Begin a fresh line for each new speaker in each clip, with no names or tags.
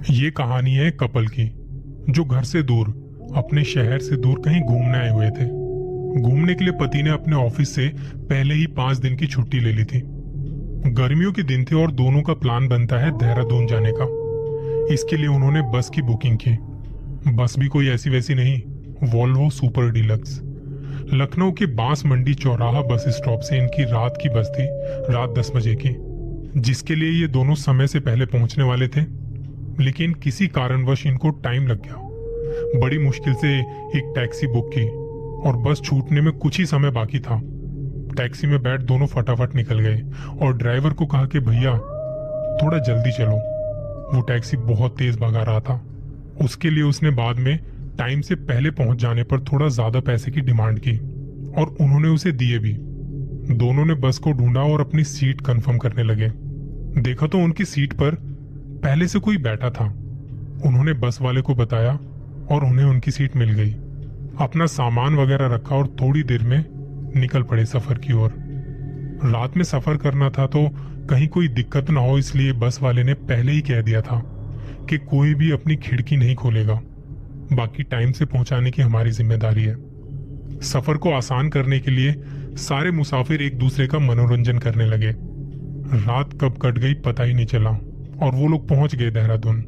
ये कहानी है एक कपल की जो घर से दूर, अपने शहर से दूर कहीं घूमने आए हुए थे। घूमने के लिए पति ने अपने ऑफिस से पहले ही 5 दिन की छुट्टी ले ली थी। गर्मियों के दिन थे और दोनों का प्लान बनता है देहरादून जाने का। इसके लिए उन्होंने बस की बुकिंग की। बस भी कोई ऐसी वैसी नहीं, वॉल्वो सुपर डीलक्स। लखनऊ के बांस मंडी चौराहा बस स्टॉप से इनकी रात की बस थी, रात 10 बजे की, जिसके लिए ये दोनों समय से पहले पहुंचने वाले थे। लेकिन किसी कारणवश इनको टाइम लग गया। बड़ी मुश्किल से एक टैक्सी बुक की और बस छूटने में कुछ ही समय बाकी था। टैक्सी में बैठ दोनों फटाफट निकल गए और ड्राइवर को कहा कि भैया थोड़ा जल्दी चलो। वो टैक्सी बहुत तेज भगा रहा था। उसके लिए उसने बाद में टाइम से पहले पहुंच जाने पर थोड़ा ज्यादा पैसे की डिमांड की और उन्होंने उसे दिए भी। दोनों ने बस को ढूंढा और अपनी सीट कंफर्म करने लगे। देखा तो उनकी सीट पर पहले से कोई बैठा था। उन्होंने बस वाले को बताया और उन्हें उनकी सीट मिल गई। अपना सामान वगैरह रखा और थोड़ी देर में निकल पड़े सफर की ओर। रात में सफर करना था तो कहीं कोई दिक्कत ना हो, इसलिए बस वाले ने पहले ही कह दिया था कि कोई भी अपनी खिड़की नहीं खोलेगा। बाकी टाइम से पहुंचाने की हमारी जिम्मेदारी है। सफर को आसान करने के लिए सारे मुसाफिर एक दूसरे का मनोरंजन करने लगे। रात कब कट गई पता ही नहीं चला और वो लोग पहुंच गए देहरादून।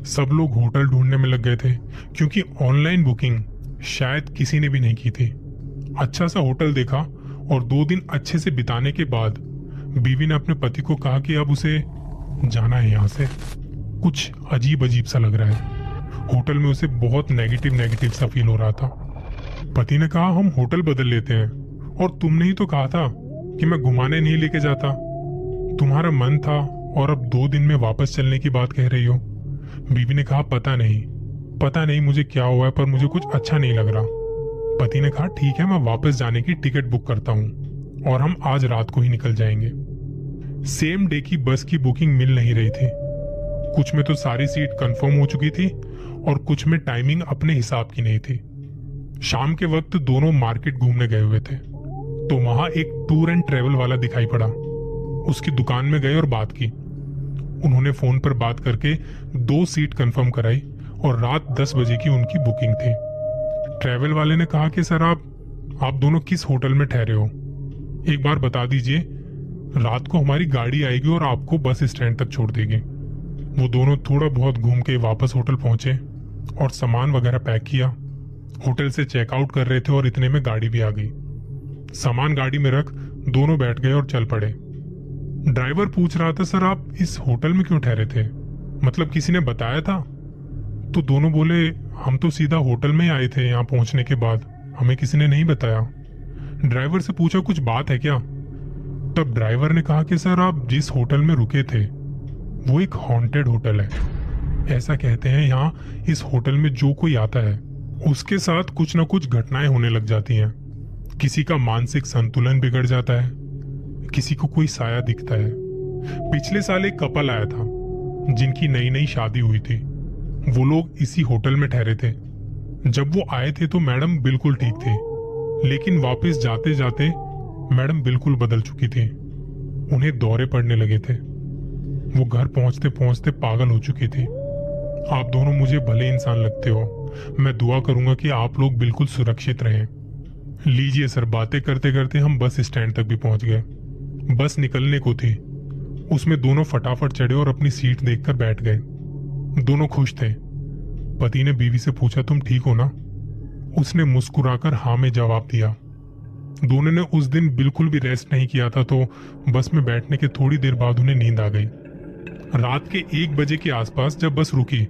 सब लोग होटल ढूंढने में लग गए थे क्योंकि ऑनलाइन बुकिंग शायद किसी ने भी नहीं की थी। अच्छा सा होटल देखा और 2 दिन अच्छे से बिताने के बाद बीवी ने अपने पति को कहा कि अब उसे जाना है यहाँ से। कुछ अजीब अजीब सा लग रहा है। होटल में उसे बहुत नेगेटिव सा फील हो रहा था। पति ने कहा हम होटल बदल लेते हैं, और तुमने ही तो कहा था कि मैं घुमाने नहीं लेके जाता। तुम्हारा मन था और अब 2 दिन में वापस चलने की बात कह रही हो। बीवी ने कहा पता नहीं मुझे क्या हुआ है, पर मुझे कुछ अच्छा नहीं लग रहा। पति ने कहा ठीक है, मैं वापस जाने की टिकट बुक करता हूँ और हम आज रात को ही निकल जाएंगे। सेम डे की बस की बुकिंग मिल नहीं रही थी। कुछ में तो सारी सीट कंफर्म हो चुकी थी और कुछ में टाइमिंग अपने हिसाब की नहीं थी। शाम के वक्त दोनों मार्केट घूमने गए हुए थे तो वहां एक टूर एंड ट्रेवल वाला दिखाई पड़ा। उसकी दुकान में गए और बात की। उन्होंने फोन पर बात करके 2 सीट कंफर्म कराई और रात 10 बजे की उनकी बुकिंग थी। ट्रैवल वाले ने कहा कि सर आप दोनों किस होटल में ठहरे हो, एक बार बता दीजिए। रात को हमारी गाड़ी आएगी और आपको बस स्टैंड तक छोड़ देगी। वो दोनों थोड़ा बहुत घूम के वापस होटल पहुंचे और सामान वगैरह पैक किया। होटल से चेकआउट कर रहे थे और इतने में गाड़ी भी आ गई। सामान गाड़ी में रख दोनों बैठ गए और चल पड़े। ड्राइवर पूछ रहा था सर आप इस होटल में क्यों ठहरे थे, मतलब किसी ने बताया था? तो दोनों बोले हम तो सीधा होटल में ही आए थे, यहाँ पहुंचने के बाद हमें किसी ने नहीं बताया। ड्राइवर से पूछा कुछ बात है क्या? तब ड्राइवर ने कहा कि सर आप जिस होटल में रुके थे वो एक हॉन्टेड होटल है। ऐसा कहते हैं यहाँ इस होटल में जो कोई आता है उसके साथ कुछ ना कुछ घटनाएं होने लग जाती हैं। किसी का मानसिक संतुलन बिगड़ जाता है, किसी को कोई साया दिखता है। पिछले साल एक कपल आया था जिनकी नई नई शादी हुई थी। वो लोग इसी होटल में ठहरे थे। जब वो आए थे तो मैडम बिल्कुल ठीक थी, लेकिन वापस जाते जाते मैडम बिल्कुल बदल चुकी थी। उन्हें दौरे पड़ने लगे थे। वो घर पहुंचते पहुंचते पागल हो चुकी थी। आप दोनों मुझे भले इंसान लगते हो, मैं दुआ करूंगा कि आप लोग बिल्कुल सुरक्षित रहें। लीजिए सर, बातें करते करते हम बस स्टैंड तक भी पहुंच गए। बस निकलने को थी। उसमें दोनों फटाफट चढ़े और अपनी सीट देखकर बैठ गए। दोनों खुश थे। पति ने बीवी से पूछा तुम ठीक हो ना? उसने मुस्कुराकर हाँ में जवाब दिया। दोनों ने उस दिन बिल्कुल भी रेस्ट नहीं किया था तो बस में बैठने के थोड़ी देर बाद उन्हें नींद आ गई। रात के 1 बजे के आसपास जब बस रुकी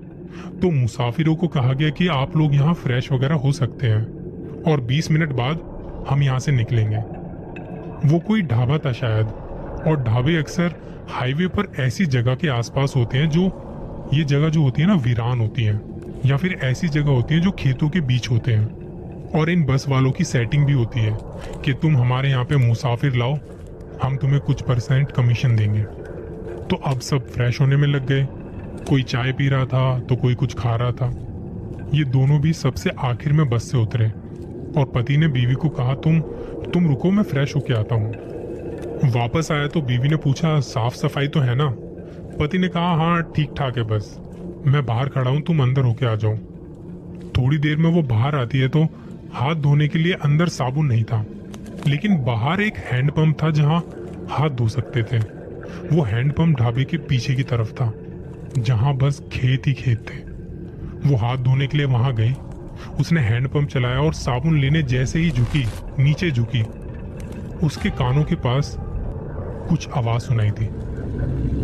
तो मुसाफिरों को कहा गया कि आप लोग यहाँ फ्रेश वगैरह हो सकते हैं और 20 मिनट बाद हम यहाँ से निकलेंगे। वो कोई ढाबा था शायद, और ढाबे अक्सर हाईवे पर ऐसी जगह के आसपास होते हैं जो ये जगह जो होती है ना वीरान होती है, या फिर ऐसी जगह होती है जो खेतों के बीच होते हैं। और इन बस वालों की सेटिंग भी होती है कि तुम हमारे यहाँ पे मुसाफिर लाओ, हम तुम्हें कुछ % कमीशन देंगे। तो अब सब फ्रेश होने में लग गए। कोई चाय पी रहा था तो कोई कुछ खा रहा था। ये दोनों भी सबसे आखिर में बस से उतरे और पति ने बीवी को कहा तुम रुको, मैं फ्रेश होके आता हूँ। वापस आया तो बीवी ने पूछा साफ सफाई तो है ना? पति ने कहा हाँ ठीक ठाक है बस। मैं बाहर खड़ा हूं, तुम अंदर होके आ जाओ। थोड़ी देर में वो बाहर आती है तो हाथ धोने के लिए अंदर साबुन नहीं था, लेकिन बाहर एक हैंडपंप था जहां हाथ धो सकते थे। वो हैंडपंप ढाबे के पीछे की तरफ था, जहां बस खेत ही खेत थे। वो हाथ धोने के लिए वहां गई। उसने हैंडपंप चलाया और साबुन लेने जैसे ही नीचे झुकी, उसके कानों के पास कुछ आवाज सुनाई दी।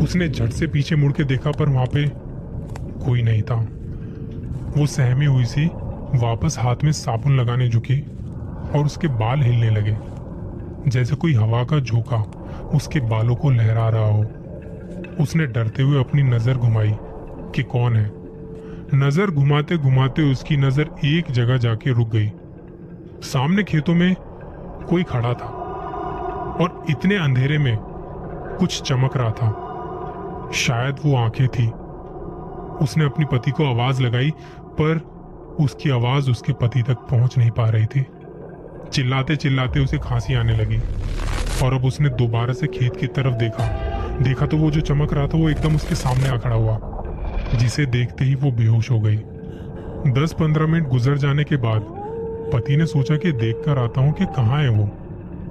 उसने झट से पीछे मुड़ के देखा, पर वहां पे कोई नहीं था। वो सहमी हुई सी वापस हाथ में साबुन लगाने झुकी और उसके बाल हिलने लगे, जैसे कोई हवा का झोंका उसके बालों को लहरा रहा हो। उसने डरते हुए अपनी नजर घुमाई कि कौन है। नजर घुमाते घुमाते उसकी नजर एक जगह जाके रुक गई। सामने खेतों में कोई खड़ा था और इतने अंधेरे में कुछ चमक रहा था। शायद वो आंखें थी। उसने अपनी पति को आवाज लगाई, पर उसकी आवाज उसके पति तक पहुंच नहीं पा रही थी। चिल्लाते चिल्लाते उसे खांसी आने लगी और अब उसने दोबारा से खेत की तरफ देखा तो वो जो चमक रहा था वो एकदम उसके सामने आ खड़ा हुआ, जिसे देखते ही वो बेहोश हो गई। 10-15 मिनट गुजर जाने के बाद पति ने सोचा कि देख कर आता हूं कि कहाँ है वो।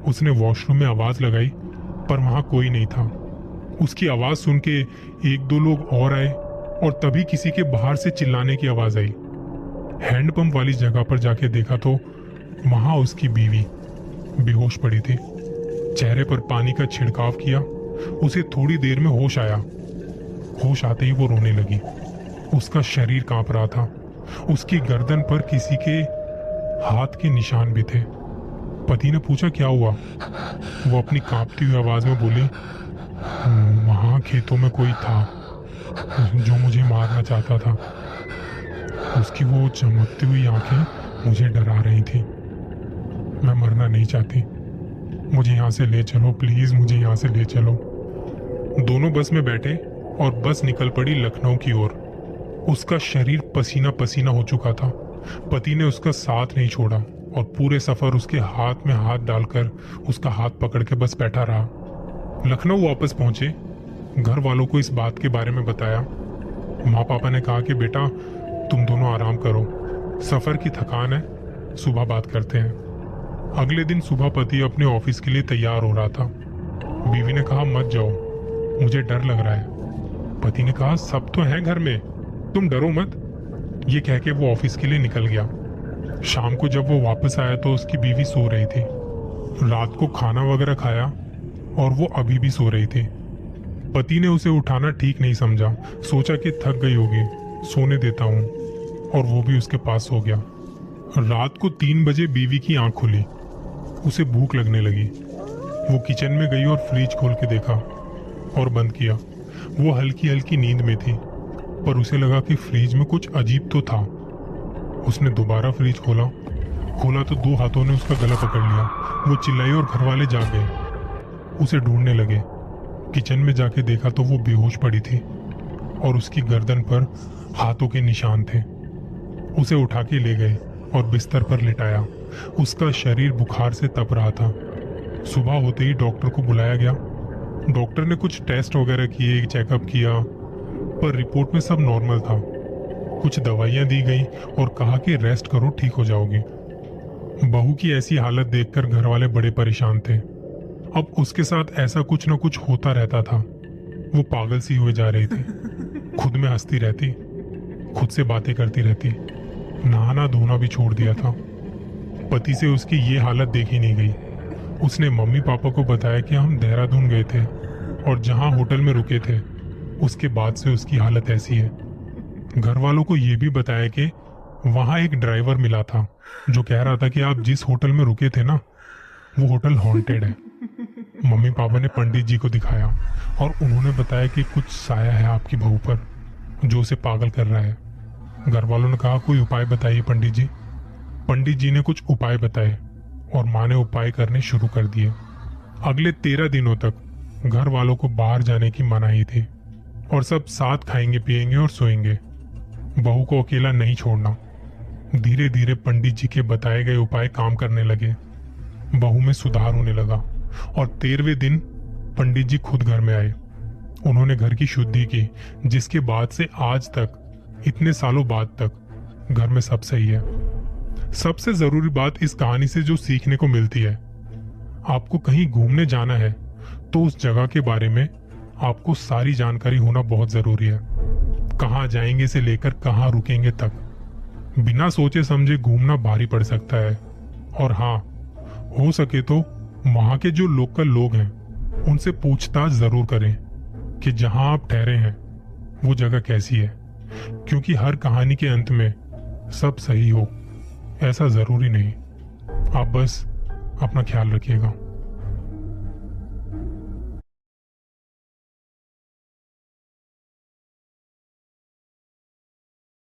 उसने वॉशरूम में आवाज लगाई, पर वहां कोई नहीं था। उसकी आवाज सुन के 1-2 लोग और आए और तभी किसी के बाहर से चिल्लाने की आवाज आई। हैंडपंप वाली जगह पर जाके देखा तो वहां उसकी बीवी बेहोश पड़ी थी। चेहरे पर पानी का छिड़काव किया। उसे थोड़ी देर में होश आया। होश आते ही वो रोने लगी। उसका शरीर कांप रहा था। उसकी गर्दन पर किसी के हाथ के निशान भी थे। पति ने पूछा क्या हुआ। वो अपनी कांपती हुई आवाज में बोली, वहां खेतों में कोई था जो मुझे मारना चाहता था। उसकी वो चमकती हुई आंखें मुझे डरा रही थी। मैं मरना नहीं चाहती, मुझे यहाँ से ले चलो प्लीज, मुझे यहाँ से ले चलो। दोनों बस में बैठे और बस निकल पड़ी लखनऊ की ओर। उसका शरीर पसीना पसीना हो चुका था। पति ने उसका साथ नहीं छोड़ा और पूरे सफर उसके हाथ में हाथ डालकर उसका हाथ पकड़ के बस बैठा रहा। लखनऊ वापस पहुंचे। घर वालों को इस बात के बारे में बताया। माँ पापा ने कहा कि बेटा तुम दोनों आराम करो, सफर की थकान है, सुबह बात करते हैं। अगले दिन सुबह पति अपने ऑफिस के लिए तैयार हो रहा था। बीवी ने कहा मत जाओ, मुझे डर लग रहा है। पति ने कहा सब तो हैं घर में, तुम डरो मत। ये कह के वो ऑफिस के लिए निकल गया। शाम को जब वो वापस आया तो उसकी बीवी सो रही थी। रात को खाना वगैरह खाया और वो अभी भी सो रही थी। पति ने उसे उठाना ठीक नहीं समझा। सोचा कि थक गई होगी, सोने देता हूँ, और वो भी उसके पास सो गया। रात को 3 बजे बीवी की आंख खुली। उसे भूख लगने लगी। वो किचन में गई और फ्रिज खोल के देखा और बंद किया। वो हल्की हल्की नींद में थी, पर उसे लगा कि फ्रिज में कुछ अजीब तो था। उसने दोबारा फ्रिज खोला तो 2 हाथों ने उसका गला पकड़ लिया। वो चिल्लाई और घरवाले जाग गए। उसे ढूंढने लगे। किचन में जाके देखा तो वो बेहोश पड़ी थी और उसकी गर्दन पर हाथों के निशान थे। उसे उठा के ले गए और बिस्तर पर लिटाया। उसका शरीर बुखार से तप रहा था। सुबह होते ही डॉक्टर को बुलाया गया। डॉक्टर ने कुछ टेस्ट वगैरह किए, चेकअप किया, पर रिपोर्ट में सब नॉर्मल था। कुछ दवाइयां दी गई और कहा कि रेस्ट करो, ठीक हो जाओगी। बहू की ऐसी हालत देखकर घर वाले बड़े परेशान थे। अब उसके साथ ऐसा कुछ न कुछ होता रहता था। वो पागल सी हुए जा रही थी, खुद में हंसती रहती, खुद से बातें करती रहती, नहाना धोना भी छोड़ दिया था। पति से उसकी ये हालत देखी नहीं गई। उसने मम्मी पापा को बताया कि हम देहरादून गए थे और जहां होटल में रुके थे उसके बाद से उसकी हालत ऐसी है। घर वालों को ये भी बताया कि वहां एक ड्राइवर मिला था जो कह रहा था कि आप जिस होटल में रुके थे ना, वो होटल हॉन्टेड है। मम्मी पापा ने पंडित जी को दिखाया और उन्होंने बताया कि कुछ साया है आपकी बहू पर जो उसे पागल कर रहा है। घर वालों ने कहा कोई उपाय बताइए पंडित जी। पंडित जी ने कुछ उपाय बताए और माँ ने उपाय करने शुरू कर दिए। अगले 13 दिनों तक घर वालों को बाहर जाने की मनाही थी और सब साथ खाएंगे पिएंगे और सोएंगे। बहू को अकेला नहीं छोड़ना। धीरे धीरे पंडित जी के बताए गए उपाय काम करने लगे। बहू में सुधार होने लगा और 13वें दिन पंडित जी खुद घर में आए। उन्होंने घर की शुद्धि की, जिसके बाद से आज तक इतने सालों बाद तक घर में सब सही है। सबसे जरूरी बात इस कहानी से जो सीखने को मिलती है, आपको कहीं घूमने जाना है तो उस जगह के बारे में आपको सारी जानकारी होना बहुत जरूरी है। कहाँ जाएंगे से लेकर कहाँ रुकेंगे तक। बिना सोचे समझे घूमना भारी पड़ सकता है। और हाँ, हो सके तो वहां के जो लोकल लोग हैं उनसे पूछताछ जरूर करें कि जहां आप ठहरे हैं वो जगह कैसी है, क्योंकि हर कहानी के अंत में सब सही हो ऐसा जरूरी नहीं। आप बस अपना ख्याल रखिएगा।